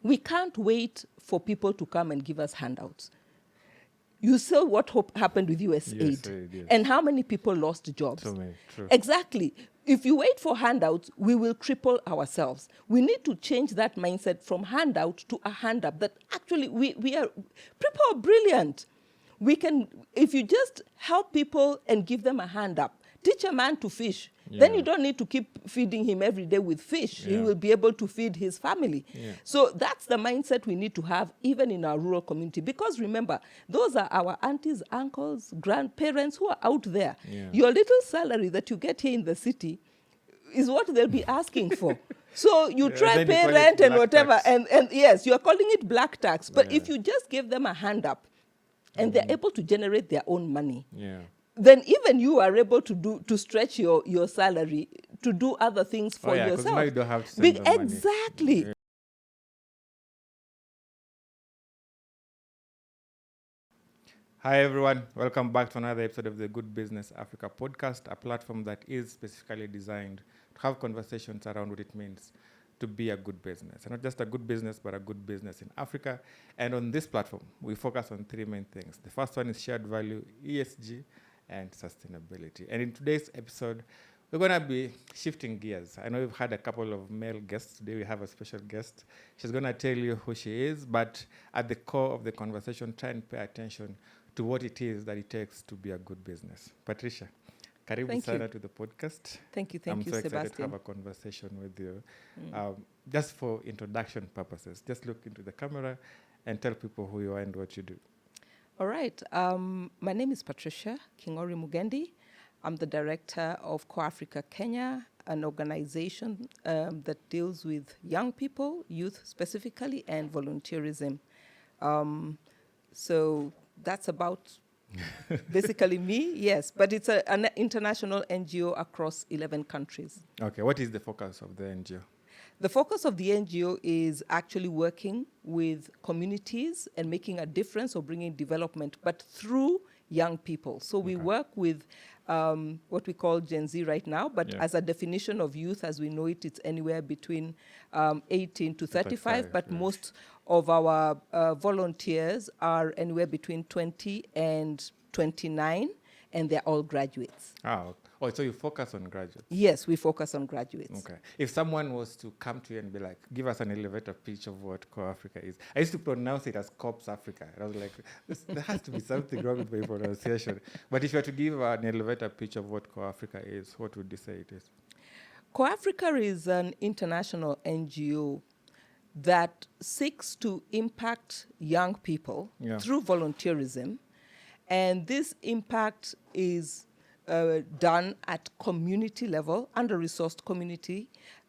We can't wait for people to come and give us handouts. You saw what happened with USAID, yes. And how many people lost jobs. So many, true. Exactly. If you wait for handouts, we will cripple ourselves. We need to change that mindset from handout to a hand up, that actually we are, people are brilliant. We can, if you just help people and give them a hand up, teach a man to fish, then you don't need to keep feeding him every day with fish. He will be able to feed his family. So that's the mindset we need to have even in our rural community. Because remember, those are our aunties, uncles, grandparents who are out there. Your little salary that you get here in the city is what they'll be asking for. So you try pay rent and whatever, and yes, you're calling it black tax. But if you just give them a hand up and they're able to generate their own money, then even you are able to stretch your salary to do other things for yourself. Now you don't have to send them exactly. Money. Hi everyone, welcome back to another episode of the Good Business Africa podcast, a platform that is specifically designed to have conversations around what it means to be a good business. And not just a good business, but a good business in Africa. And on this platform, we focus on three main things. The first one is shared value, ESG, and sustainability. And in today's episode, we're going to be shifting gears. I know we've had a couple of male guests. Today we have a special guest. She's going to tell you who she is, but at the core of the conversation, try and pay attention to what it is that it takes to be a good business. Patricia, karibu sana to the podcast. Thank you, I'm so Sebastian. excited to have a conversation with you. Just for introduction purposes, just look into the camera and tell people who you are and what you do. All right. My name is Patricia Kingori Mugendi. I'm the director of CorpsAfrica Kenya, an organization that deals with young people, youth specifically, and volunteerism. So that's about basically me, yes. But it's an international NGO across 11 countries. Okay, what is the focus of the NGO? The focus of the NGO is actually working with communities and making a difference or bringing development, but through young people. So we work with what we call Gen Z right now, but as a definition of youth as we know it, it's anywhere between 18 to 35, but most of our volunteers are anywhere between 20 and 29, and they're all graduates. Oh, so you focus on graduates? Yes, we focus on graduates. Okay. If someone was to come to you and be like, give us an elevator pitch of what CorpsAfrica is. I used to pronounce it as CorpsAfrica. I was like, there has to be something wrong with my pronunciation. But if you were to give an elevator pitch of what CorpsAfrica is, what would you say it is? CorpsAfrica is an international NGO that seeks to impact young people through volunteerism. And this impact is done at community level, under-resourced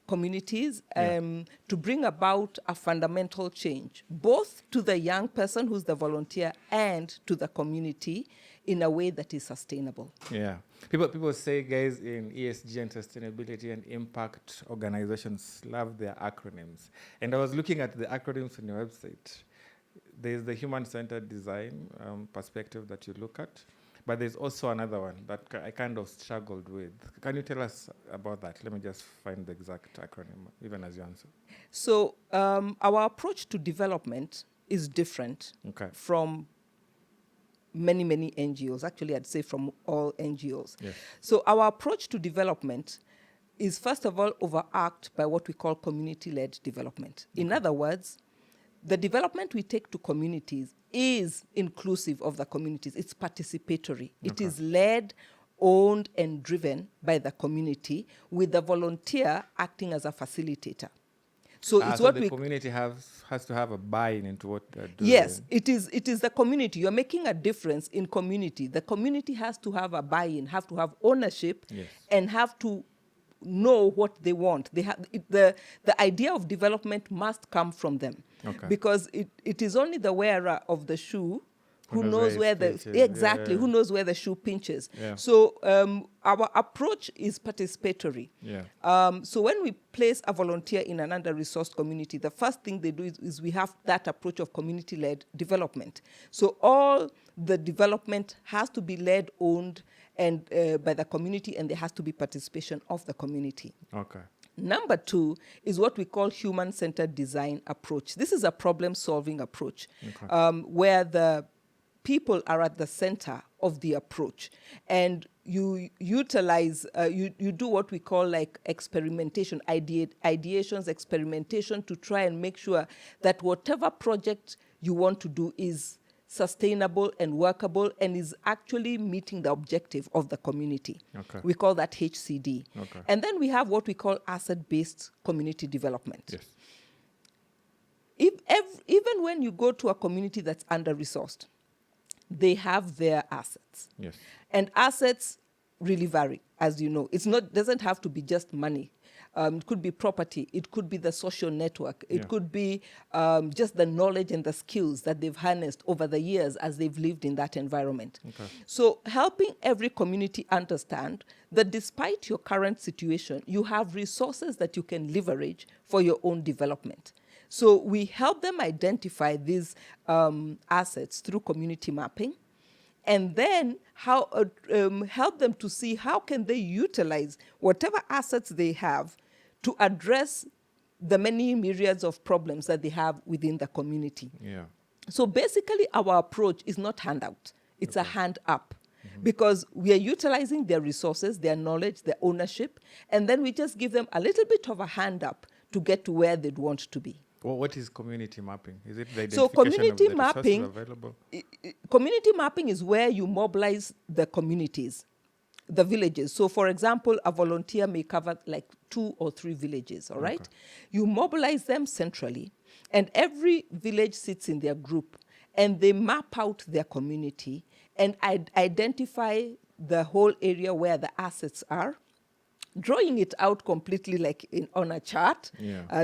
communities, to bring about a fundamental change, both to the young person who's the volunteer and to the community in a way that is sustainable. Yeah. People say, guys, in ESG and sustainability and impact, organizations love their acronyms. And I was looking at the acronyms on your website. There's the human-centered design perspective that you look at. But there's also another one that I kind of struggled with. Can you tell us about that? Let me just find the exact acronym, even as you answer. So our approach to development is different from many, many NGOs. Actually, I'd say from all NGOs. Yes. So our approach to development is, first of all, overarched by what we call community-led development. In other words, the development we take to communities is inclusive of the communities. It's participatory. It is led, owned, and driven by the community, with the volunteer acting as a facilitator. So it's what the community has to have a buy-in into what they're doing. Yes, it is the community. You're making a difference in community. The community has to have a buy-in, have to have ownership, and have to know what they want. They have the idea of development must come from them, because it is only the wearer of the shoe who knows where who knows where the shoe pinches. So our approach is participatory. So when we place a volunteer in an under-resourced community, the first thing they do is we have that approach of community-led development. So all the development has to be led, owned, and by the community, and there has to be participation of the community. Number 2 is what we call human-centered design approach. This is a problem-solving approach where the people are at the center of the approach, and you utilize, you do what we call like experimentation, ideations, experimentation to try and make sure that whatever project you want to do is sustainable and workable and is actually meeting the objective of the community. We call that HCD. And then we have what we call asset-based community development. Even when you go to a community that's under-resourced, they have their assets. And assets really vary, as you know. It's not, doesn't have to be just money. It could be property. It could be the social network. It could be just the knowledge and the skills that they've harnessed over the years as they've lived in that environment. So helping every community understand that despite your current situation, you have resources that you can leverage for your own development. So we help them identify these assets through community mapping, and then help them to see how can they utilize whatever assets they have to address the many myriads of problems that they have within the community. So basically our approach is not handout, it's a hand up. Because we are utilizing their resources, their knowledge, their ownership, and then we just give them a little bit of a hand up to get to where they'd want to be. Well, what is community mapping? Is it the So community identification of the mapping, resources available? Community mapping is where you mobilize the communities, the villages. So for example, a volunteer may cover like 2 or 3 villages, all right? You mobilize them centrally, and every village sits in their group, and they map out their community and identify the whole area where the assets are, drawing it out completely like on a chart.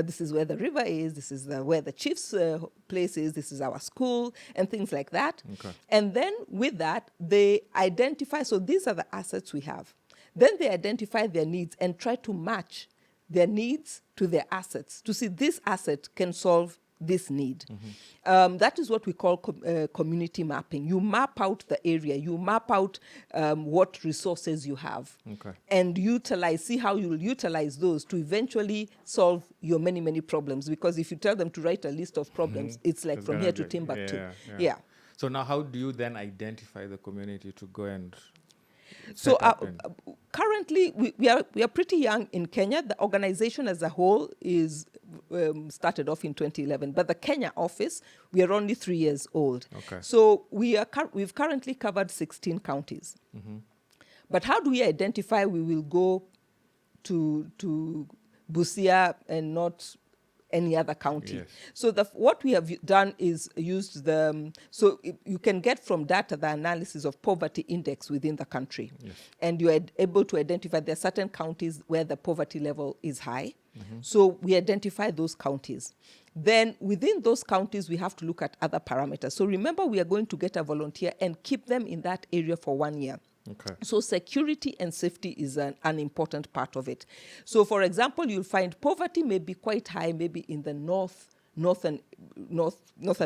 This is where the river is, this is where the chief's place is, this is our school, and things like that. And then with that, they identify, so these are the assets we have. Then they identify their needs and try to match their needs to their assets to see this asset can solve this need. That is what we call community mapping. You map out the area, you map out what resources you have, and see how you will utilize those to eventually solve your many, many problems. Because if you tell them to write a list of problems, it's like from here to Timbuktu. So now how do you then identify the community to go and So currently, we are pretty young in Kenya. The organization as a whole is started off in 2011, but the Kenya office, we are only 3 years old. So we've currently covered 16 counties. But how do we identify we will go to Busia and not any other county? So what we have done is used so you can get from data the analysis of poverty index within the country. And you are able to identify there are certain counties where the poverty level is high. So we identify those counties. Then within those counties, we have to look at other parameters. So remember, we are going to get a volunteer and keep them in that area for 1 year. So security and safety is an important part of it. So for example, you'll find poverty may be quite high, maybe in the northern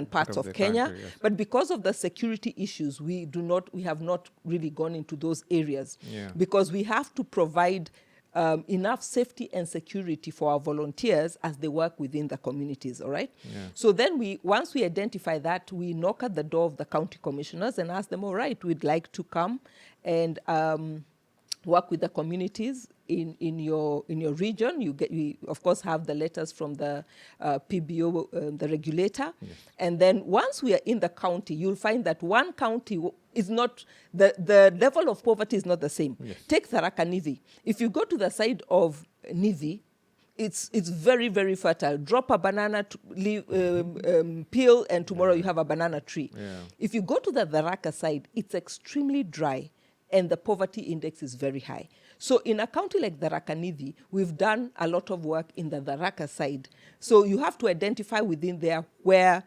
parts of Kenya, country, but because of the security issues, we have not really gone into those areas because we have to provide enough safety and security for our volunteers as they work within the communities, all right? So then once we identify that, we knock at the door of the county commissioners and ask them, all right, we'd like to come and work with the communities in your region. We of course have the letters from the PBO, the regulator. And then once we are in the county, you'll find that one county is not, the level of poverty is not the same. Take Tharaka Nithi. If you go to the side of Nithi, it's very, very fertile. Drop a banana, peel, and tomorrow you have a banana tree. If you go to the Tharaka side, it's extremely dry, and the poverty index is very high. So in a county like Tharaka Nithi, we've done a lot of work in the Tharaka side. So you have to identify within there where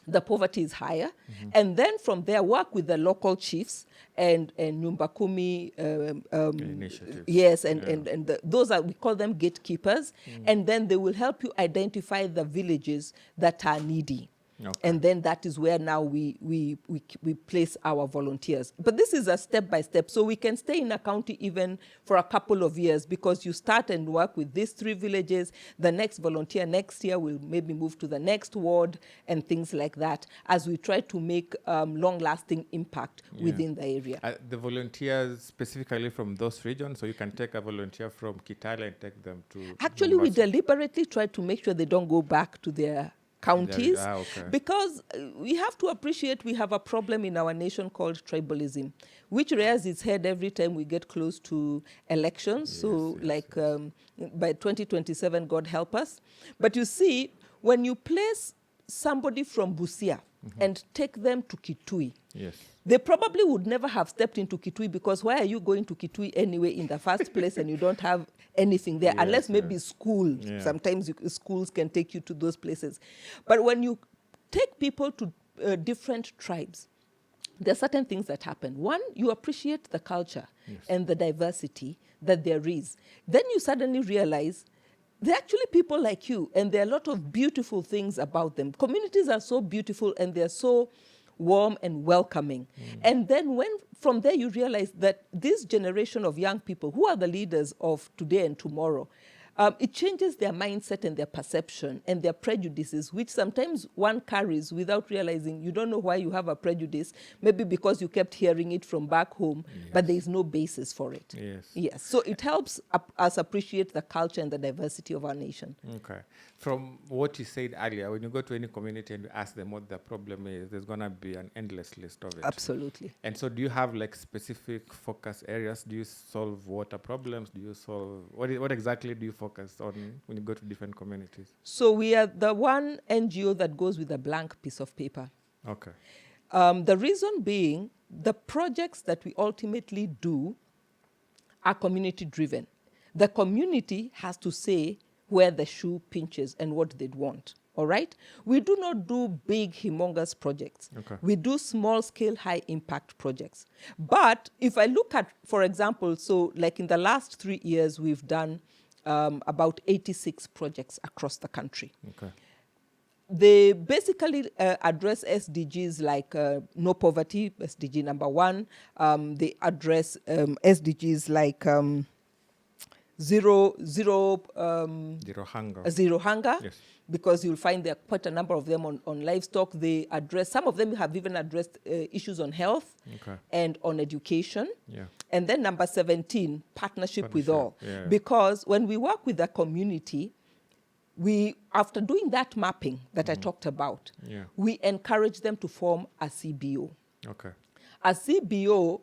the poverty is higher, and then from there work with the local chiefs and Nyumba Kumi initiatives. Yes, and those we call them gatekeepers, and then they will help you identify the villages that are needy. Okay. And then that is where now we place our volunteers. But this is a step by step. So we can stay in a county even for a couple of years, because you start and work with these 3 villages. The next volunteer next year will maybe move to the next ward and things like that, as we try to make long-lasting impact within the area. The volunteers specifically from those regions, so you can take a volunteer from Kitale and take them to... Actually, we Mombasa. deliberately try to make sure they don't go back to their counties, because we have to appreciate we have a problem in our nation called tribalism, which rears its head every time we get close to elections. By 2027, God help us. But you see, when you place somebody from Busia and take them to Kitui, they probably would never have stepped into Kitui, because why are you going to Kitui anyway in the first place and you don't have anything there, unless maybe school. Sometimes schools can take you to those places. But when you take people to different tribes, there are certain things that happen. One, you appreciate the culture and the diversity that there is. Then you suddenly realize they're actually people like you, and there are a lot of beautiful things about them. Communities are so beautiful, and they're so warm and welcoming. And then from there you realize that this generation of young people, who are the leaders of today and tomorrow, it changes their mindset and their perception and their prejudices, which sometimes one carries without realizing. You don't know why you have a prejudice, maybe because you kept hearing it from back home, but there is no basis for it. Yes. So it helps us appreciate the culture and the diversity of our nation. Okay. From what you said earlier, when you go to any community and you ask them what their problem is, there's going to be an endless list of it. Absolutely. And so do you have like specific focus areas? Do you solve water problems? Do you solve, what exactly do you focus on when you go to different communities? So we are the one NGO that goes with a blank piece of paper. Okay. The reason being, the projects that we ultimately do are community driven. The community has to say where the shoe pinches and what they'd want. All right? We do not do big, humongous projects. Okay. We do small-scale, high-impact projects. But if I look at, for example, so like in the last 3 years, we've done about 86 projects across the country. Okay. They basically address SDGs like no poverty, SDG number 1. They address SDGs like zero hunger. Yes. Because you'll find there are quite a number of them on livestock. They address, some of them have even addressed issues on health and on education. And then number 17, partnership with all. Because when we work with the community, after doing that mapping that I talked about, we encourage them to form a CBO. Okay. A CBO,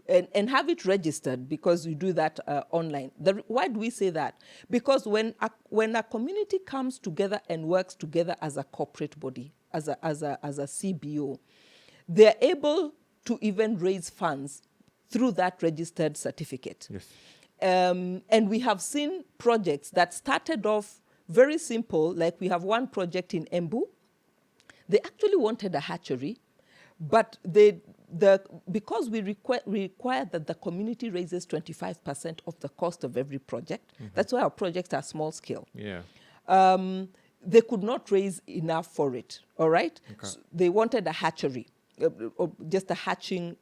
and have it registered, because you do that online. Why do we say that? Because when a community comes together and works together as a corporate body, as a CBO, they're able to even raise funds through that registered certificate. Yes. And we have seen projects that started off very simple, like we have one project in Kiambu. They actually wanted a hatchery, but because we require that the community raises 25% of the cost of every project. That's why our projects are small scale. They could not raise enough for it, all right? Okay. So they wanted a hatchery, or just a hatching,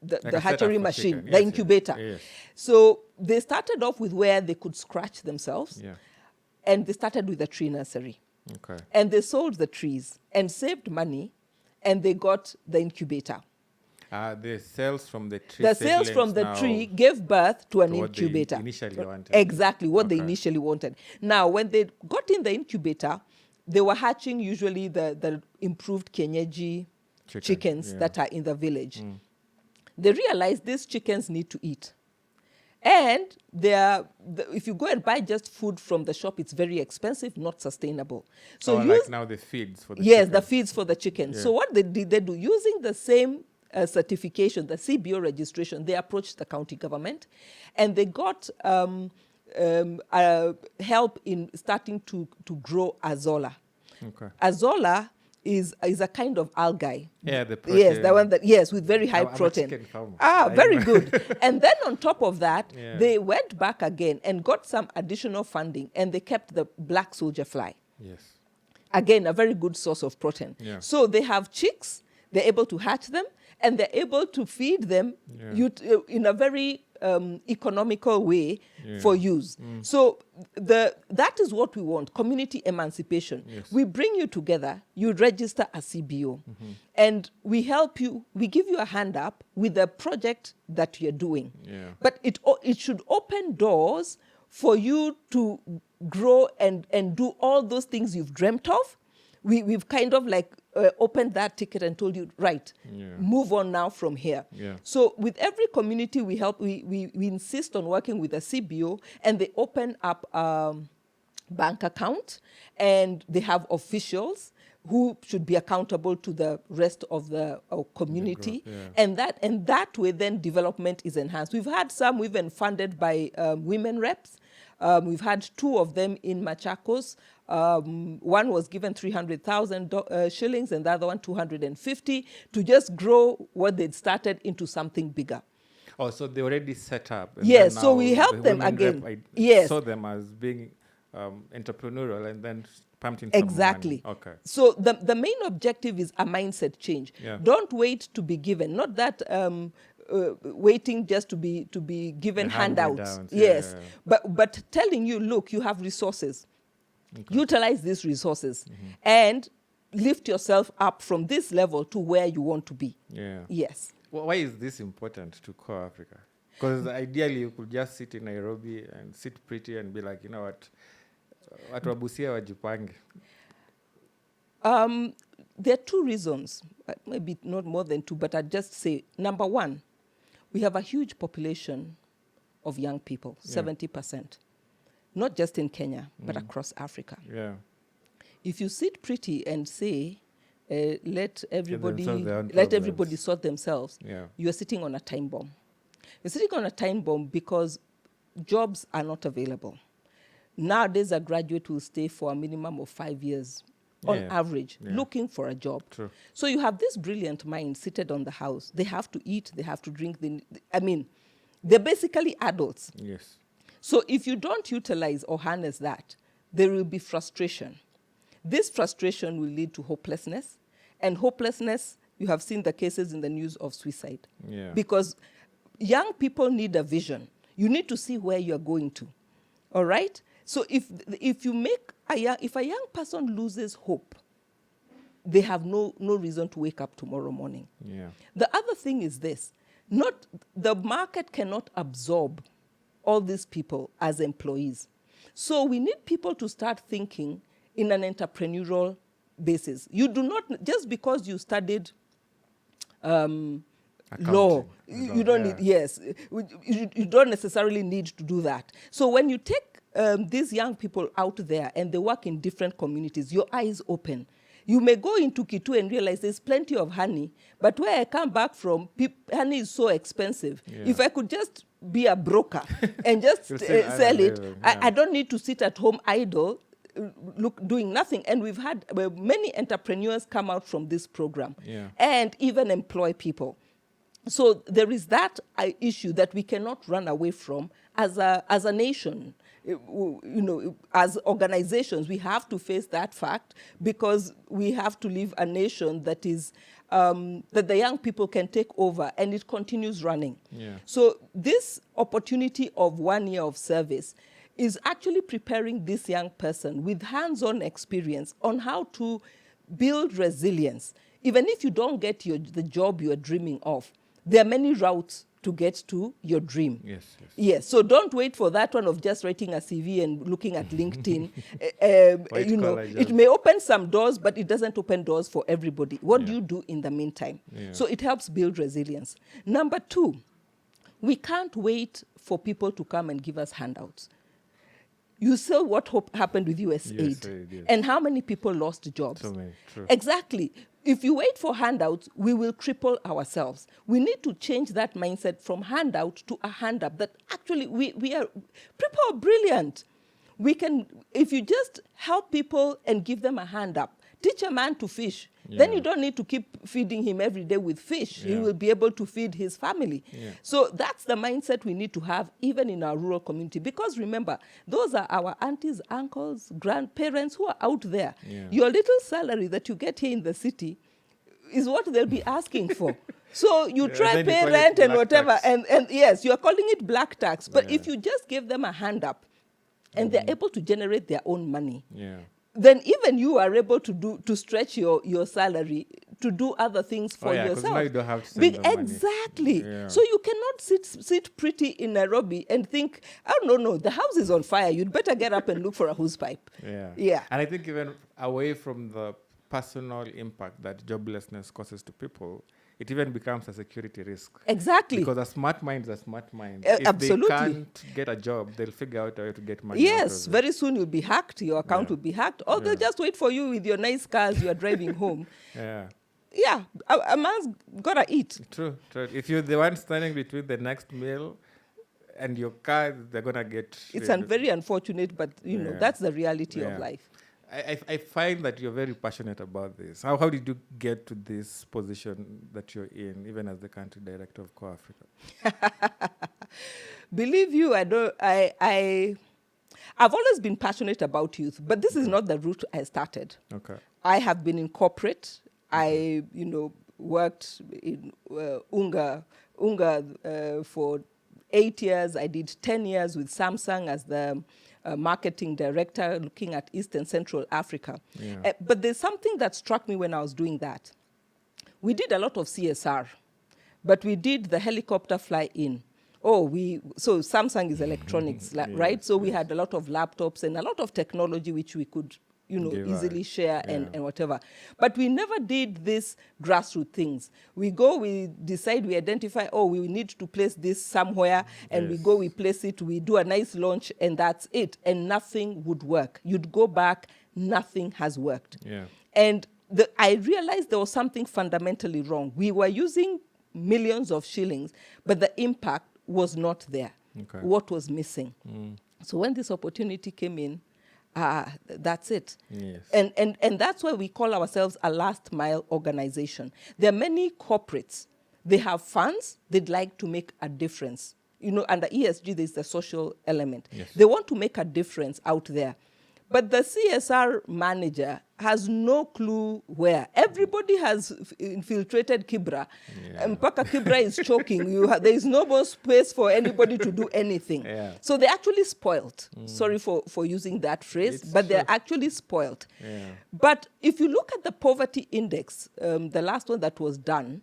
the hatchery machine, the incubator. Yes. So they started off with where they could scratch themselves, and they started with a tree nursery. Okay. And they sold the trees and saved money, and they got the incubator. The sales from the tree. The sales from the tree gave birth to an incubator. What they initially wanted. Exactly, what they initially wanted. Now, when they got in the incubator, they were hatching usually the improved Kenyan chickens that are in the village. They realized these chickens need to eat. And if you go and buy just food from the shop, it's very expensive, not sustainable. So like now the feeds for the chickens. The feeds for the chickens. So what they do, using the same certification, the CBO registration, they approached the county government, and they got help in starting to grow azolla. Okay. Azolla is a kind of algae. Yeah, the protein. Yes, the one that, with very high protein. Very good. And then on top of that, they went back again and got some additional funding, and they kept the black soldier fly. Yes. again, a very good source of protein. Yeah. So they have chicks, they're able to hatch them, and they're able to feed them in a very economical way for use. So that is what we want, community emancipation. Yes. We bring you together, you register a CBO, and we help you, we give you a hand up with the project that you're doing. Yeah. But it should open doors for you to grow and do all those things you've dreamt of. We've kind of like opened that ticket and told you, right, move on now from here. Yeah. So with every community we help, we insist on working with a CBO, and they open up bank account, and they have officials who should be accountable to the rest of the community. And that way then development is enhanced. We've had some even funded by women reps. We've had 2 of them in Machakos. One was given 300,000 shillings, and the other one 250, to just grow what they'd started into something bigger. Oh, so they already set up. And Yes, then so now we help the them women again. rep, Yes. saw them as being entrepreneurial and then pumped in some Exactly. money. Okay. So the main objective is a mindset change. Yeah. Don't wait to be given. Not that waiting just to be given The handouts. hand-me-downs. Yes, Yeah. but telling you, look, you have resources. Utilize these resources and lift yourself up from this level to where you want to be. Yeah. Yes. Why is this important to CorpsAfrica? Because ideally you could just sit in Nairobi and sit pretty and be like, you know what, watu wa Busia wajipange. There are 2 reasons, maybe not more than 2, but I'd just say, number 1, we have a huge population of young people, 70%, not just in Kenya, but across Africa. Yeah. If you sit pretty and say, let everybody solve their own sort themselves, Yeah. you are sitting on a time bomb. You're sitting on a time bomb because jobs are not available. Nowadays, a graduate will stay for a minimum of 5 years on average, looking for a job. True. So you have this brilliant mind seated on the house. They have to eat, they have to drink. They're basically adults. Yes. So if you don't utilize or harness that, there will be frustration. This frustration will lead to hopelessness. And hopelessness, you have seen the cases in the news of suicide. Yeah. Because young people need a vision. You need to see where you're going to. All right? So if a young person loses hope, they have no reason to wake up tomorrow morning. Yeah. The other thing is this. The market cannot absorb all these people as employees. So we need people to start thinking in an entrepreneurial basis. You do not, just because you studied law, you don't need, yes, you don't necessarily need to do that. So when you take these young people out there and they work in different communities, your eyes open. You may go into Kitui and realize there's plenty of honey, but where I come back from, honey is so expensive. Yeah. If I could just be a broker and just sell it, I don't need to sit at home idle, doing nothing. And we've had many entrepreneurs come out from this program and even employ people. So there is that issue that we cannot run away from as a nation. As organizations, we have to face that fact, because we have to live a nation that is that the young people can take over and it continues running. Yeah. So this opportunity of 1 year of service is actually preparing this young person with hands-on experience on how to build resilience. Even if you don't get the job you are dreaming of, there are many routes to get to your dream. Yes. So don't wait for that one of just writing a CV and looking at LinkedIn. It may open some doors, but it doesn't open doors for everybody. What do you do in the meantime? So it helps build resilience. Number 2, we can't wait for people to come and give us handouts. You saw what happened with USAID, yes. And how many people lost jobs. So many, true. Exactly. If you wait for handouts, we will cripple ourselves. We need to change that mindset from handout to a hand up, that actually we are people are brilliant. We can, if you just help people and give them a hand up, Teach a man to fish. Then Yeah. you don't need to keep feeding him every day with fish. He Yeah. will be able to feed his family. Yeah. So that's the mindset we need to have even in our rural community. Because remember, those are our aunties, uncles, grandparents who are out there. Yeah. Your little salary that you get here in the city is what they'll be asking for. So you try then you pay call it rent and black whatever, tax. and yes, you're calling it black tax. But Yeah. if you just give them a hand up and they're able to generate their own money, Yeah. then even you are able to stretch your salary to do other things for yeah, 'cause yourself. now you don't have to send the money. Exactly. Yeah. So you cannot sit pretty in Nairobi and think, oh, no, the house is on fire. You'd better get up and look for a hose pipe. Yeah. Yeah. And I think even away from the personal impact that joblessness causes to people, it even becomes a security risk. Exactly. Because a smart mind is a smart mind. If Absolutely. they can't get a job, they'll figure out a way to get money. out Yes, of it. very soon you'll be hacked. Your account Yeah. will be hacked. Or they'll just wait for you with your nice cars you are driving home. Yeah. Yeah, a man's got to eat. True. If you're the one standing between the next meal and your car, they're going to get... It's very unfortunate, but, you know, Yeah. that's the reality Yeah. of life. I find that you're very passionate about this. How did you get to this position that you're in, even as the country director of CorpsAfrica? Believe you, I've always been passionate about youth, but this is not the route I started. Okay. I have been in corporate. I, worked in Unga for 8 years. I did 10 years with Samsung as the marketing director looking at East and Central Africa. Yeah. But there's something that struck me when I was doing that. We did a lot of CSR, but we did the helicopter fly-in. So Samsung is electronics, right? So we had a lot of laptops and a lot of technology which we could, easily share and whatever. But we never did this grassroots things. We decide, we identify, we need to place this somewhere, and we go, we place it, we do a nice launch, and that's it. And nothing would work. You'd go back, nothing has worked. Yeah. And I realized there was something fundamentally wrong. We were using millions of shillings, but the impact was not there. Okay. What was missing? So when this opportunity came in, that's it. Yes. And that's why we call ourselves a last mile organization. There are many corporates. They have funds. They'd like to make a difference. Under ESG, there's the social element. Yes. They want to make a difference out there. But the CSR manager has no clue where. Everybody has infiltrated Kibra. Yeah. And Mpaka Kibra is choking. There is no more space for anybody to do anything. Yeah. So they're actually spoiled. Sorry for using that phrase, It's but they're true. actually spoiled. Yeah. But if you look at the poverty index, the last one that was done,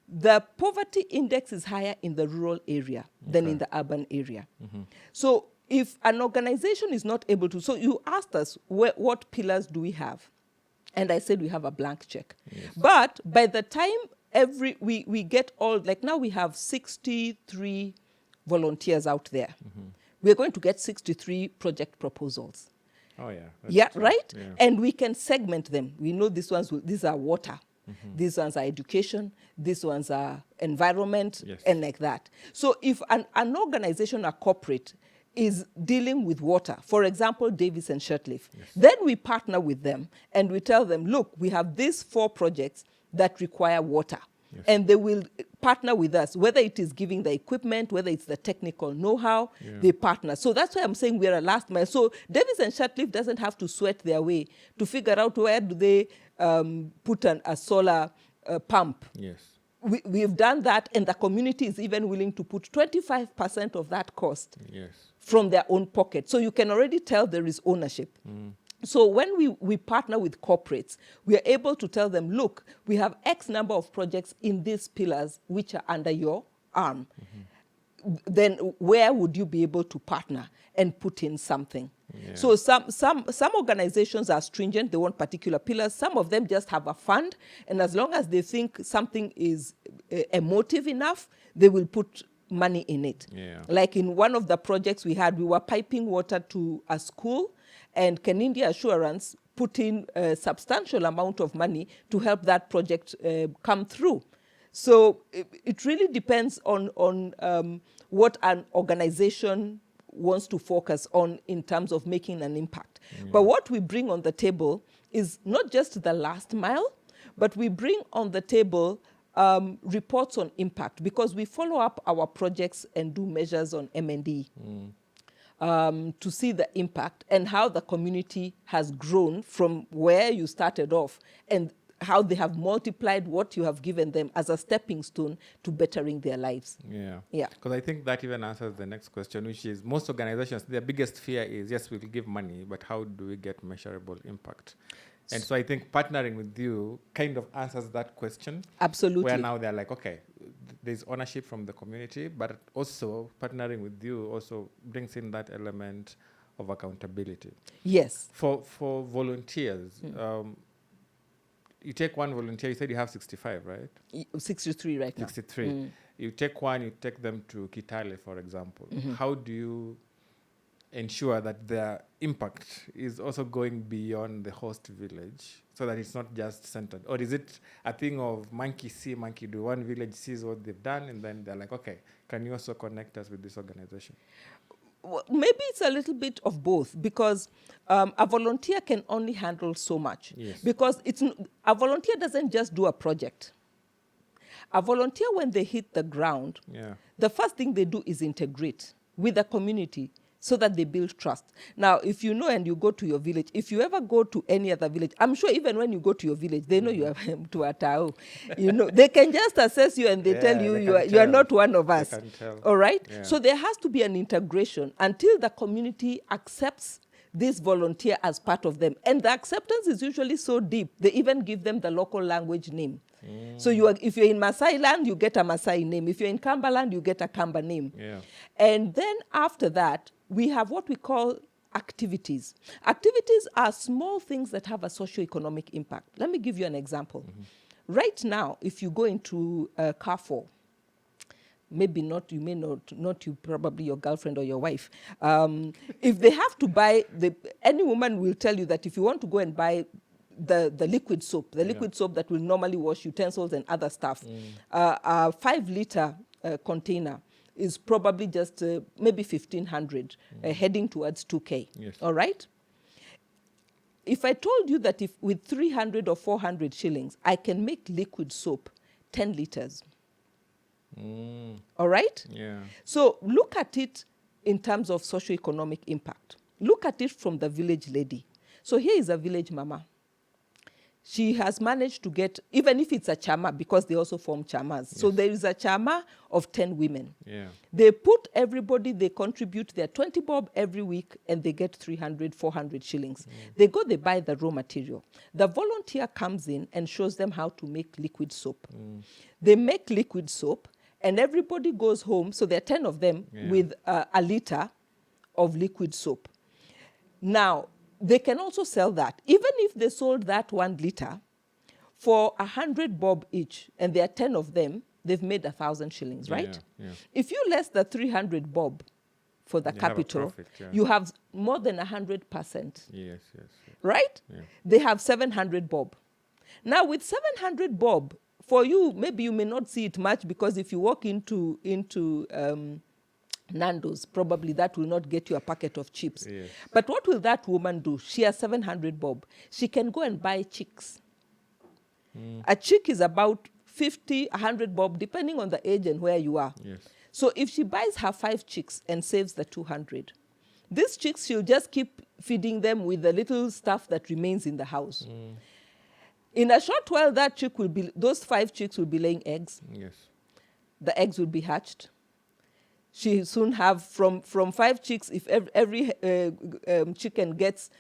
the poverty index is higher in the rural area than in the urban area. So if an organization is not able to, so you asked us, what pillars do we have? And I said we have a blank check. Yes. But by the time we get all, like now we have 63 volunteers out there. We're going to get 63 project proposals. Oh, yeah. Yeah, true. right? Yeah. And we can segment them. We know these are water. These ones are education. These ones are environment, Yes. and like that. So if an organization, a corporate, is dealing with water, for example, Davis and Shirtliff, then we partner with them and we tell them, look, we have these 4 projects that require water. Yes. And they will partner with us, whether it is giving the equipment, whether it's the technical know-how, they partner. So that's why I'm saying we're a last mile. So Davis and Shirtliff doesn't have to sweat their way to figure out where do they put a solar pump. Yes. We've done that, and the community is even willing to put 25% of that cost Yes. from their own pocket. So you can already tell there is ownership. So when we partner with corporates, we are able to tell them, look, we have X number of projects in these pillars which are under your arm. Then where would you be able to partner and put in something? Yeah. So some organizations are stringent. They want particular pillars. Some of them just have a fund. And as long as they think something is emotive enough, they will put money in it. Yeah. Like in one of the projects we had, we were piping water to a school, and Kenyan Assurance put in a substantial amount of money to help that project come through. So it really depends on what an organization wants to focus on in terms of making an impact. But what we bring on the table is not just the last mile, but we bring on the table reports on impact, because we follow up our projects and do measures on M&D to see the impact and how the community has grown from where you started off, and how they have multiplied what you have given them as a stepping stone to bettering their lives. Yeah. Because I think that even answers the next question, which is most organizations, their biggest fear is, yes, we'll give money, but how do we get measurable impact? And so I think partnering with you kind of answers that question. Absolutely. Where now they're like, okay, there's ownership from the community, but also partnering with you also brings in that element of accountability. Yes. For volunteers, you take one volunteer, you said you have 65, right? 63 right now. 63. You take one, you take them to Kitale, for example. How do you ensure that their impact is also going beyond the host village, so that it's not just centered? Or is it a thing of monkey see, monkey do? One village sees what they've done, and then they're like, okay, can you also connect us with this organization? Well, maybe it's a little bit of both, because a volunteer can only handle so much. Yes. Because a volunteer doesn't just do a project. A volunteer, when they hit the ground, the first thing they do is integrate with the community, so that they build trust. Now, if you know and you go to your village, if you ever go to any other village, I'm sure even when you go to your village, they know you are to a Tao. You know, they can just assess you and they tell you you are not one of us. All right? Yeah. So there has to be an integration until the community accepts this volunteer as part of them. And the acceptance is usually so deep, they even give them the local language name. So if you're in Maasai land, you get a Maasai name. If you're in Kamba land, you get a Kamba name. And then after that, we have what we call activities. Activities are small things that have a socio-economic impact. Let me give you an example. Right now, if you go into Carrefour, maybe not, you may not you, probably your girlfriend or your wife. If they have to buy, any woman will tell you that if you want to go and buy the liquid soap, liquid soap that will normally wash utensils and other stuff, a 5-liter container is probably just maybe 1,500, heading towards 2K. Yes. All right? If I told you that if with 300 or 400 shillings, I can make liquid soap 10 liters. All right? Yeah. So look at it in terms of socioeconomic impact. Look at it from the village lady. So here is a village mama. She has managed to get, even if it's a chama, because they also form chamas. Yes. So there is a chama of 10 women. They put everybody, they contribute their 20 bob every week, and they get 300, 400 shillings. They go, they buy the raw material. The volunteer comes in and shows them how to make liquid soap. They make liquid soap, and everybody goes home, so there are 10 of them with a liter of liquid soap. Now, they can also sell that. Even if they sold that 1 liter for 100 bob each, and there are 10 of them, they've made 1,000 shillings, right? If you less the 300 bob for the capital, you have more than 100%. Yes. Right? They have 700 bob. Now, with 700 bob, for you, maybe you may not see it much, because if you walk into Nando's, probably that will not get you a packet of chips. But what will that woman do? She has 700 bob. She can go and buy chicks. A chick is about 50, 100 bob, depending on the age and where you are. So if she buys her 5 chicks and saves the 200, these chicks, she'll just keep feeding them with the little stuff that remains in the house. In a short while, those 5 chicks will be laying eggs. The eggs will be hatched. She soon have from 5 chicks, if every chicken gets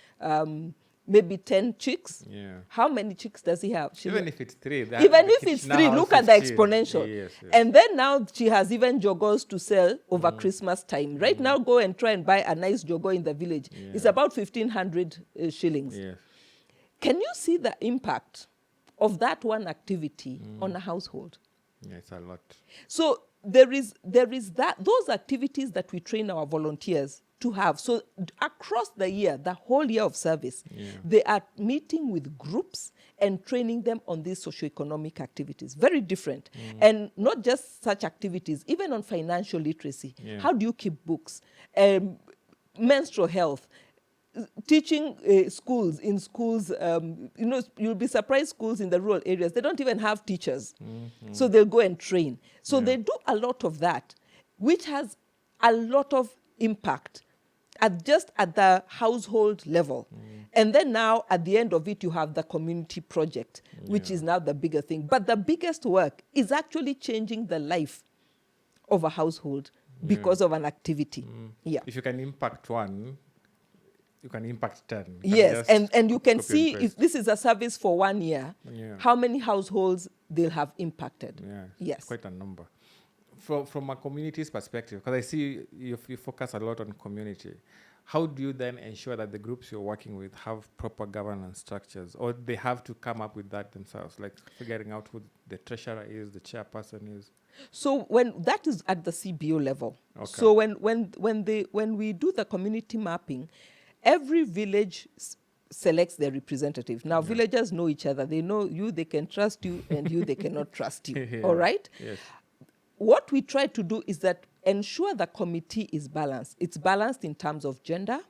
maybe 10 chicks, how many chicks does he have? Even if it's 3. Even if it's 3, look at the exponential. And then now she has even jogos to sell over Christmas time. Right now, go and try and buy a nice jogo in the village. It's about 1,500 shillings. Can you see the impact of that one activity on a household? It's a lot. So there is those activities that we train our volunteers to have. So across the year, the whole year of service, they are meeting with groups and training them on these socioeconomic activities. Very different. And not just such activities, even on financial literacy. How do you keep books? Menstrual health. teaching schools, you'll be surprised, schools in the rural areas, they don't even have teachers. So they'll go and train. So they do a lot of that, which has a lot of impact just at the household level. And then now at the end of it, you have the community project, which is now the bigger thing. But the biggest work is actually changing the life of a household because of an activity. Yeah. If you can impact one, you can impact 10. Yes, and you can see if this is a service for 1 year, how many households they'll have impacted. Yeah, yes. It's quite a number. From a community's perspective, because I see you focus a lot on community, how do you then ensure that the groups you're working with have proper governance structures, or they have to come up with that themselves, like figuring out who the treasurer is, the chairperson is? So when that is at the CBO level. Okay. So when we do the community mapping, every village selects their representative. Now, villagers know each other. They know you, they can trust you, and you, they cannot trust you. All right? Yes. What we try to do is that ensure the committee is balanced. It's balanced in terms of gender,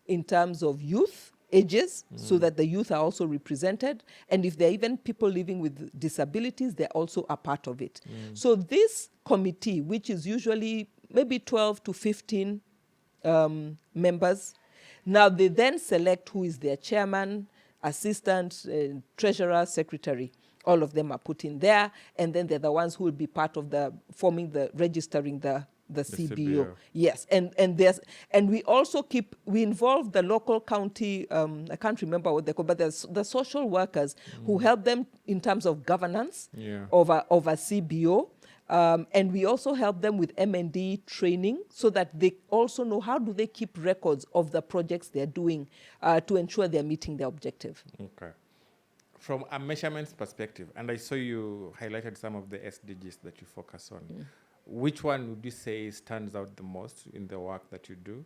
in terms of youth, ages, so that the youth are also represented. And if there are even people living with disabilities, they're also a part of it. So this committee, which is usually maybe 12 to 15 members, now they then select who is their chairman, assistant, treasurer, secretary. All of them are put in there, and then they're the ones who will be part of registering the CBO. Yes, and we also we involve the local county, I can't remember what they're called, but there's the social workers who help them in terms of governance over CBO. And we also help them with M&D training so that they also know how do they keep records of the projects they're doing to ensure they're meeting their objective. Okay. From a measurements perspective, and I saw you highlighted some of the SDGs that you focus on. Which one would you say stands out the most in the work that you do?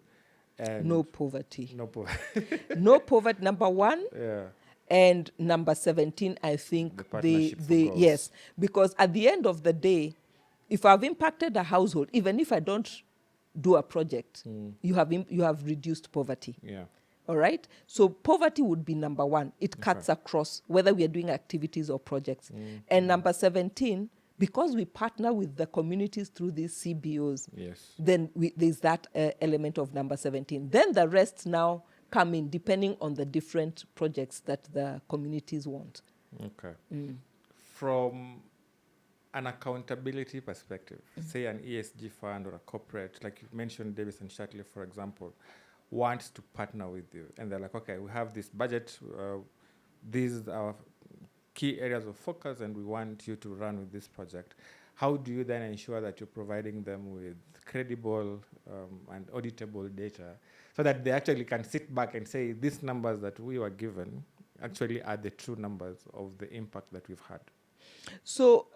And no poverty. No poverty. No poverty, number one. Yeah. And number 17, I think yes, because at the end of the day, if I've impacted a household, even if I don't do a project, you have reduced poverty. Yeah. All right? So poverty would be number one. It cuts across whether we are doing activities or projects. And number 17, because we partner with the communities through these CBOs, then there's that element of number 17. Then the rest now come in depending on the different projects that the communities want. Okay. From an accountability perspective, say an ESG fund or a corporate, like you mentioned, Davis and Shatley, for example, wants to partner with you, and they're like, okay, we have this budget, these are key areas of focus, and we want you to run with this project. How do you then ensure that you're providing them with credible and auditable data so that they actually can sit back and say, these numbers that we were given actually are the true numbers of the impact that we've had? So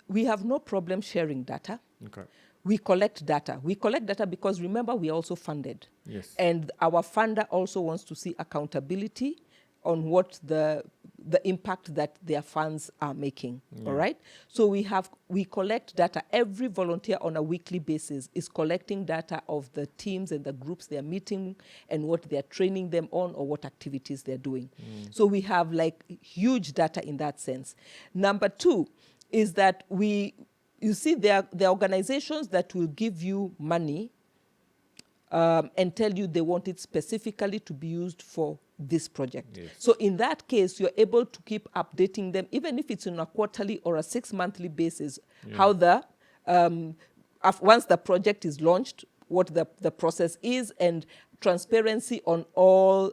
we have no problem sharing data. Okay. We collect data. We collect data because, remember, we are also funded. Yes. And our funder also wants to see accountability on what the impact that their funds are making. All right? So we collect data. Every volunteer on a weekly basis is collecting data of the teams and the groups they're meeting and what they're training them on or what activities they're doing. So we have like huge data in that sense. Number two is that you see, there are organizations that will give you money and tell you they want it specifically to be used for this project. Yes. So in that case, you're able to keep updating them, even if it's on a quarterly or a 6-monthly basis, how once the project is launched, what the process is, and transparency on all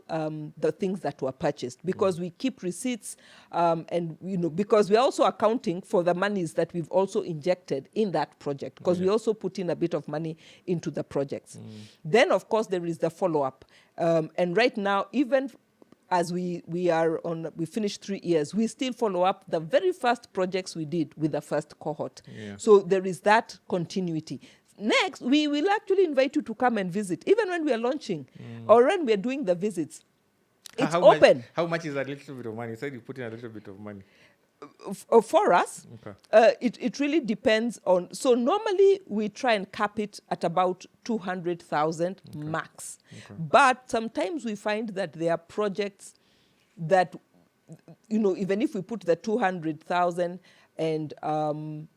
the things that were purchased, because we keep receipts, and because we're also accounting for the monies that we've also injected in that project, because we also put in a bit of money into the projects. Then, of course, there is the follow-up, and right now, even as we finished 3 years, we still follow up the very first projects we did with the first cohort. So there is that continuity. Next, we will actually invite you to come and visit, even when we are launching or when we are doing the visits. It's open. How much is a little bit of money? You said you put in a little bit of money. For us, Okay. it really depends on. So normally we try and cap it at about 200,000 max. But sometimes we find that there are projects that, even if we put the 200,000 and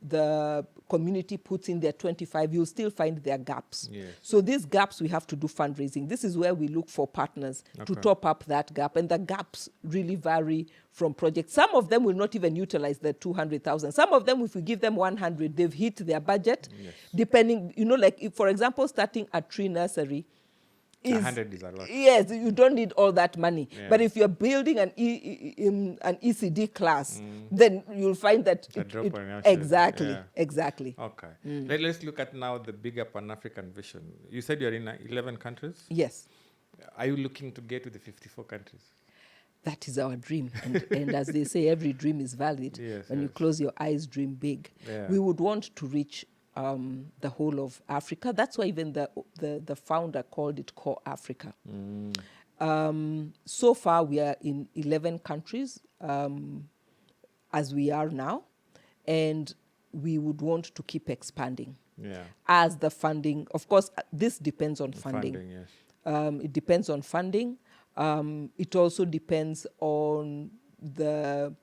the community puts in their 25, you'll still find there are gaps. Yes. So these gaps, we have to do fundraising. This is where we look for partners to top up that gap. And the gaps really vary from projects. Some of them will not even utilize the 200,000. Some of them, if we give them 100, they've hit their budget. Yes. Depending, like, if, for example, starting a tree nursery, 100 is a lot. Yes, you don't need all that money. Yeah. But if you're building an ECD class, then you'll find that exactly. Okay. Let's look at now the bigger Pan-African vision. You said you're in 11 countries? Yes. Are you looking to get to the 54 countries? That is our dream. And as they say, every dream is valid. Yes, when you close your eyes, dream big. Yeah. We would want to reach the whole of Africa. That's why even the founder called it CorpsAfrica. So far, we are in 11 countries as we are now, and we would want to keep expanding. Yeah. As the funding, of course, this depends on funding. Yes. It depends on funding. It also depends on the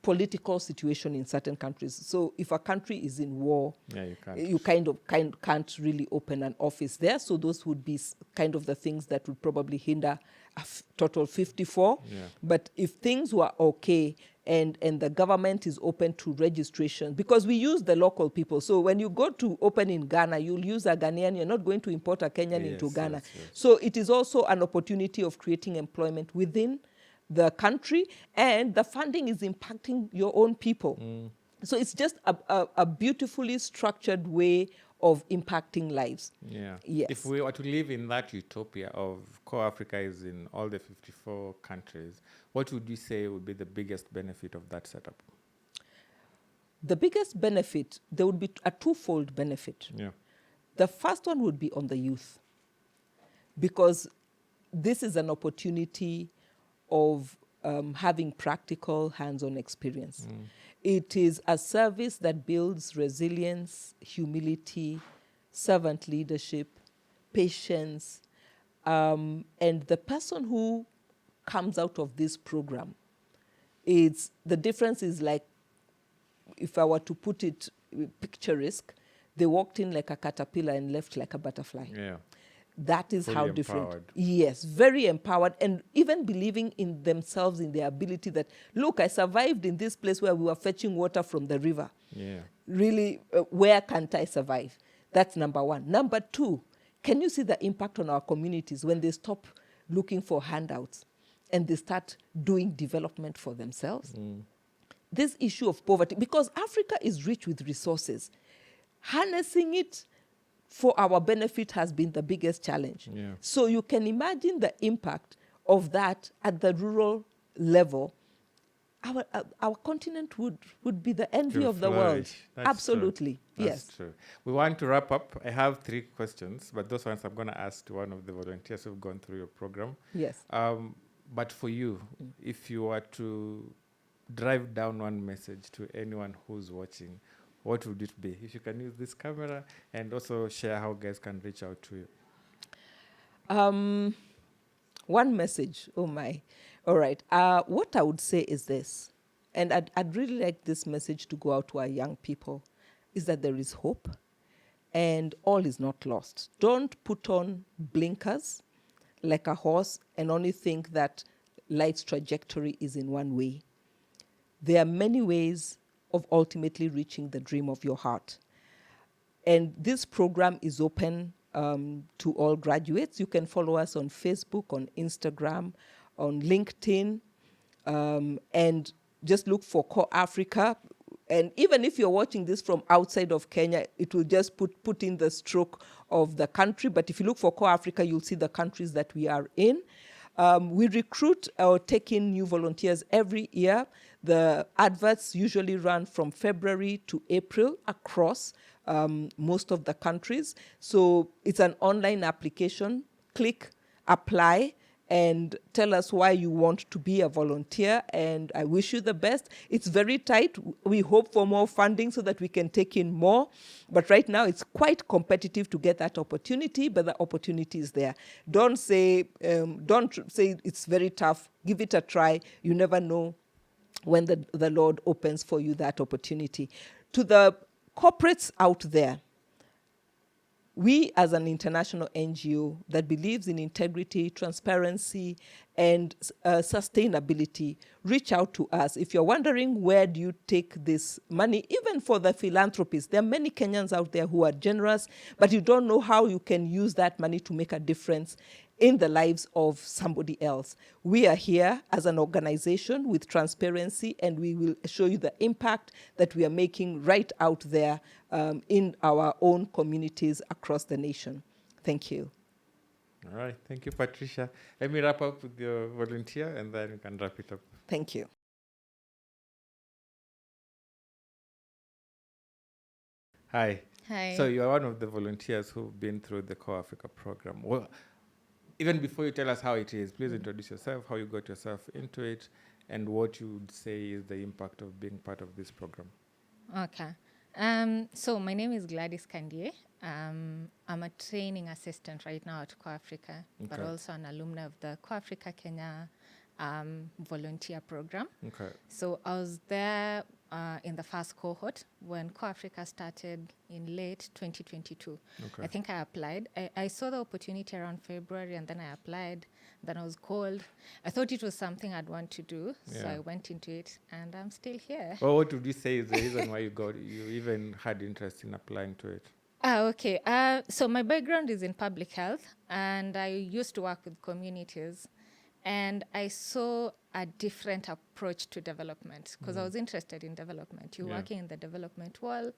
political situation in certain countries. So if a country is in war, you can't really open an office there. So those would be kind of the things that would probably hinder a total 54. Yeah. But if things were okay and the government is open to registration, because we use the local people. So when you go to open in Ghana, you'll use a Ghanaian. You're not going to import a Kenyan into Ghana. Yes. So it is also an opportunity of creating employment within the country, and the funding is impacting your own people. So it's just a beautifully structured way of impacting lives. Yeah. Yes. If we were to live in that utopia of CorpsAfrica is in all the 54 countries, what would you say would be the biggest benefit of that setup? The biggest benefit, there would be a twofold benefit. Yeah. The first one would be on the youth, because this is an opportunity of having practical hands-on experience. It is a service that builds resilience, humility, servant leadership, patience, and the person who comes out of this program, the difference is like, if I were to put it picturesque, they walked in like a caterpillar and left like a butterfly. Yeah. That is Fully how different. empowered. Yes, very empowered, and even believing in themselves, in their ability that, look, I survived in this place where we were fetching water from the river. Yeah. Really, where can't I survive? That's number one. Number two, can you see the impact on our communities when they stop looking for handouts and they start doing development for themselves? This issue of poverty, because Africa is rich with resources, harnessing it for our benefit has been the biggest challenge. Yeah. So you can imagine the impact of that at the rural level. Our continent would be the envy of the world. That's Absolutely. True. Yes. That's true. We want to wrap up. I have 3 questions, but those ones I'm going to ask to one of the volunteers who've gone through your program. Yes. But for you, if you were to drive down one message to anyone who's watching, what would it be? If you can use this camera and also share how guys can reach out to you. One message. Oh my. All right. What I would say is this, and I'd really like this message to go out to our young people, is that there is hope and all is not lost. Don't put on blinkers like a horse and only think that life's trajectory is in one way. There are many ways of ultimately reaching the dream of your heart. And this program is open to all graduates. You can follow us on Facebook, on Instagram, on LinkedIn, and just look for CorpsAfrica. And even if you're watching this from outside of Kenya, it will just put in the stroke of the country. But if you look for CorpsAfrica, you'll see the countries that we are in. We recruit or take in new volunteers every year. The adverts usually run from February to April across most of the countries. So it's an online application. Click, apply, and tell us why you want to be a volunteer. And I wish you the best. It's very tight. We hope for more funding so that we can take in more. But right now, it's quite competitive to get that opportunity, but the opportunity is there. Don't say it's very tough. Give it a try. You never know when the Lord opens for you that opportunity. To the corporates out there, we as an international NGO that believes in integrity, transparency, and sustainability, reach out to us. If you're wondering where do you take this money, even for the philanthropists, there are many Kenyans out there who are generous, but you don't know how you can use that money to make a difference in the lives of somebody else. We are here as an organization with transparency, and we will show you the impact that we are making right out there in our own communities across the nation. Thank you. All right. Thank you, Patricia. Let me wrap up with your volunteer, and then you can wrap it up. Thank you. Hi. Hi. So you are one of the volunteers who've been through the CorpsAfrica program. Well, even before you tell us how it is, please introduce yourself, how you got yourself into it, and what you would say is the impact of being part of this program. Okay. So my name is Gladys Kandie. I'm a training assistant right now at CorpsAfrica, but Okay. also an alumna of the CorpsAfrica Kenya volunteer program. Okay. So I was there in the first cohort when CorpsAfrica started in late 2022. Okay. I think I applied. I saw the opportunity around February, and then I applied. Then I was called. I thought it was something I'd want to do, so Yeah. I went into it, and I'm still here. Well, what would you say is the reason why you even had interest in applying to it? Okay. So my background is in public health, and I used to work with communities. And I saw a different approach to development because I was interested in development. You're Yeah. working in the development world,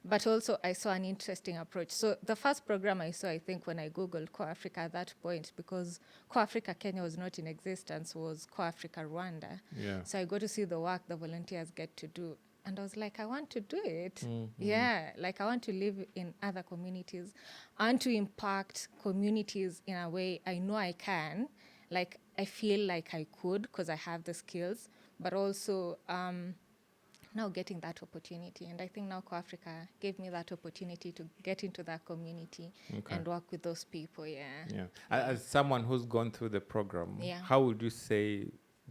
but also I saw an interesting approach. So the first program I saw, I think, when I Googled CorpsAfrica at that point, because CorpsAfrica Kenya was not in existence, was CorpsAfrica Rwanda. Yeah. So I got to see the work the volunteers get to do. And I was like, I want to do it. Mhm. Yeah, like I want to live in other communities. I want to impact communities in a way I know I can. Like, I feel like I could because I have the skills, but also now getting that opportunity. And I think now CorpsAfrica gave me that opportunity to get into that community and work with those people, yeah. Yeah. As someone who's gone through the program, Yeah. how would you say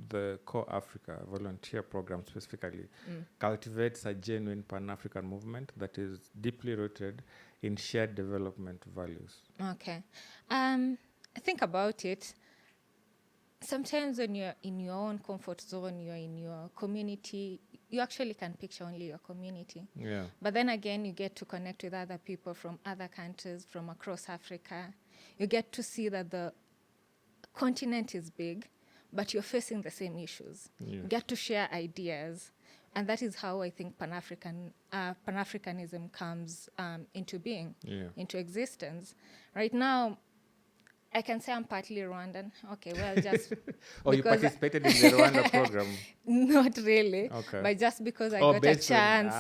the CorpsAfrica volunteer program specifically cultivates a genuine Pan-African movement that is deeply rooted in shared development values? Okay. I think about it. Sometimes when you're in your own comfort zone, you're in your community, you actually can picture only your community. Yeah. But then again, you get to connect with other people from other countries, from across Africa. You get to see that the continent is big, but you're facing the same issues. Yes. You get to share ideas. And that is how I think Pan-Africanism comes into being, Yeah. into existence. Right now, I can say I'm partly Rwandan. Okay, well, just Oh, you because participated in the Rwanda program. not really, Okay. but just because I Oh, got a based on- chance,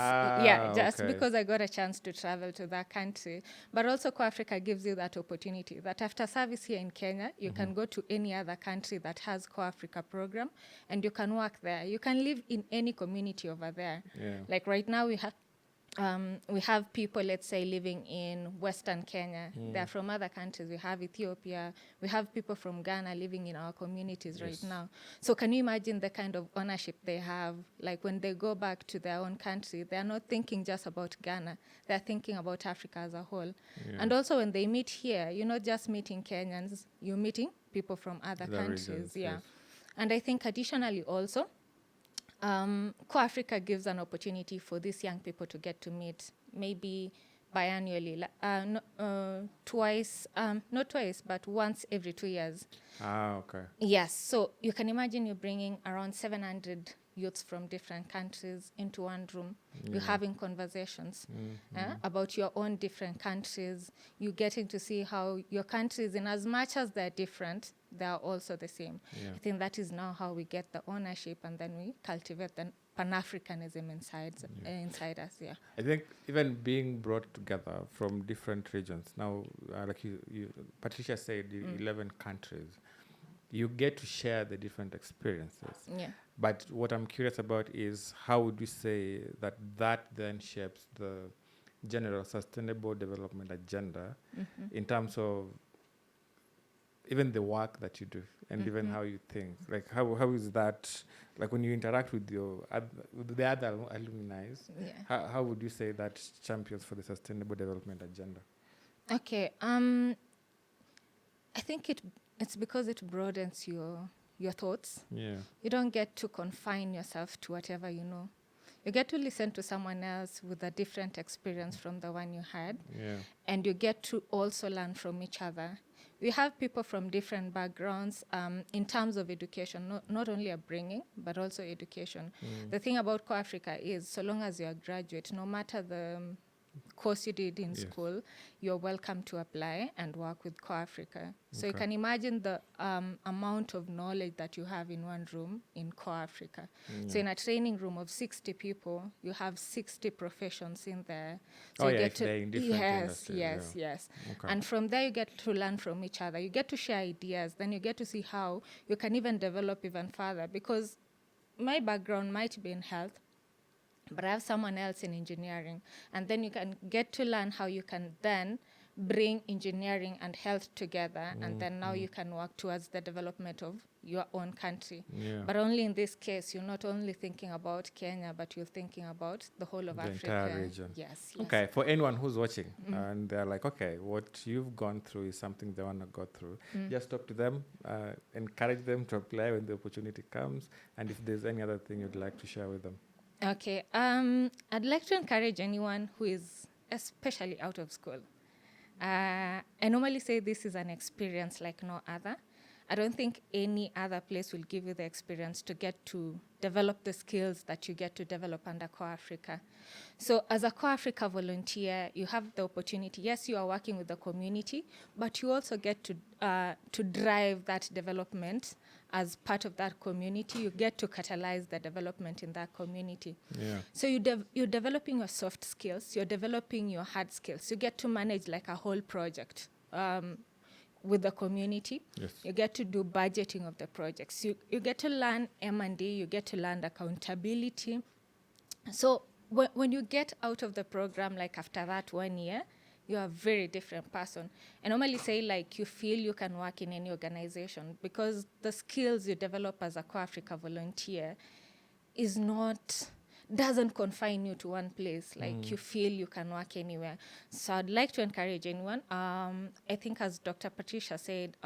just okay. because I got a chance to travel to that country. But also CorpsAfrica gives you that opportunity that after service here in Kenya, you can go to any other country that has CorpsAfrica program and you can work there. You can live in any community over there. Yeah. Like right now we have people, let's say, living in Western Kenya. They're from other countries. We have Ethiopia. We have people from Ghana living in our communities right now. So can you imagine the kind of ownership they have? Like when they go back to their own country, they're not thinking just about Ghana. They're thinking about Africa as a whole. Yeah. And also when they meet here, you're not just meeting Kenyans, you're meeting people from other The countries. regions, Yeah. yes. And I think additionally also, CorpsAfrica gives an opportunity for these young people to get to meet maybe biannually, not twice, but once every 2 years. Okay. Yes, so you can imagine you're bringing around 700 youths from different countries into one room. You're having conversations about your own different countries. You're getting to see how your countries, in as much as they're different, they're also the same. Yeah. I think that is now how we get the ownership, and then we cultivate the Pan-Africanism inside us, yeah. I think even being brought together from different regions. Now, like you Patricia said, 11 countries. you get to share the different experiences. Yeah. But what I'm curious about is how would you say that then shapes the general sustainable development agenda in terms of even the work that you do and even how you think? Like how is that, like when you interact with with the other alumni, how would you say that champions for the sustainable development agenda? Okay. I think it's because it broadens your thoughts. Yeah. You don't get to confine yourself to whatever you know. You get to listen to someone else with a different experience from the one you had. Yeah. And you get to also learn from each other. We have people from different backgrounds in terms of education, not only upbringing, but also education. The thing about CorpsAfrica is, so long as you're a graduate, no matter the course you did in school, you're welcome to apply and work with CorpsAfrica. So you can imagine the amount of knowledge that you have in one room in CorpsAfrica. So in a training room of 60 people, you have 60 professions in there. So you get to in different industries. Yes. Okay. And from there you get to learn from each other. You get to share ideas. Then you get to see how you can even develop even further, because my background might be in health, but I have someone else in engineering. And then you can get to learn how you can then bring engineering and health together, and then now you can work towards the development of your own country. Yeah. But only in this case, you're not only thinking about Kenya, but you're thinking about the whole of The Africa. entire region. Yes. Okay, for anyone who's watching and they're like, okay, what you've gone through is something they want to go through, just talk to them, encourage them to apply when the opportunity comes, and if there's any other thing you'd like to share with them. Okay. I'd like to encourage anyone who is especially out of school. I normally say this is an experience like no other. I don't think any other place will give you the experience to get to develop the skills that you get to develop under CorpsAfrica. So as a CorpsAfrica volunteer, you have the opportunity. Yes, you are working with the community, but you also get to drive that development as part of that community. You get to catalyze the development in that community. Yeah. So you're developing your soft skills, you're developing your hard skills. You get to manage like a whole project with the community. Yes. You get to do budgeting of the projects. You get to learn M&D, you get to learn accountability. So when you get out of the program, like after that 1 year, you're a very different person. I normally say, like, you feel you can work in any organization because the skills you develop as a CorpsAfrica volunteer doesn't confine you to one place. Like, you feel you can work anywhere. So I'd like to encourage anyone. I think, as Dr. Patricia said,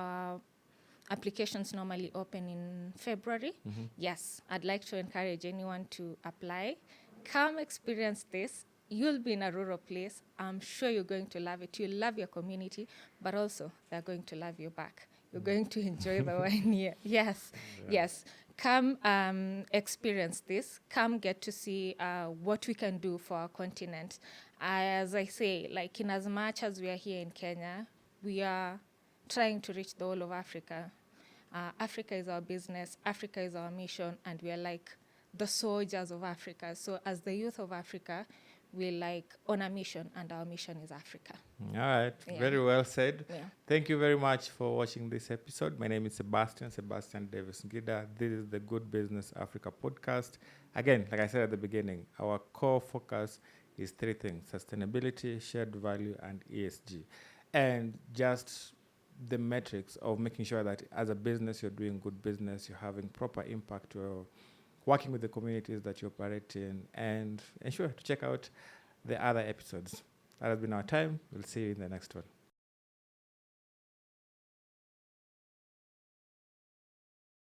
applications normally open in February. Yes, I'd like to encourage anyone to apply. Come experience this. You'll be in a rural place. I'm sure you're going to love it. You'll love your community, but also they're going to love you back. You're going to enjoy the 1 year. Yes, yes. Come experience this. Come get to see what we can do for our continent. As I say, like, in as much as we are here in Kenya, we are trying to reach the whole of Africa. Africa is our business. Africa is our mission, and we are like the soldiers of Africa. So as the youth of Africa, we're like on a mission, and our mission is Africa. All right. Yeah. Very well said. Yeah. Thank you very much for watching this episode. My name is Sebastian Davis Ngida. This is the Good Business Africa podcast. Again, like I said at the beginning, our core focus is 3 things: sustainability, shared value, and ESG. And just the metrics of making sure that as a business, you're doing good business, you're having proper impact, you're working with the communities that you operate in, and ensure to check out the other episodes. That has been our time. We'll see you in the next one.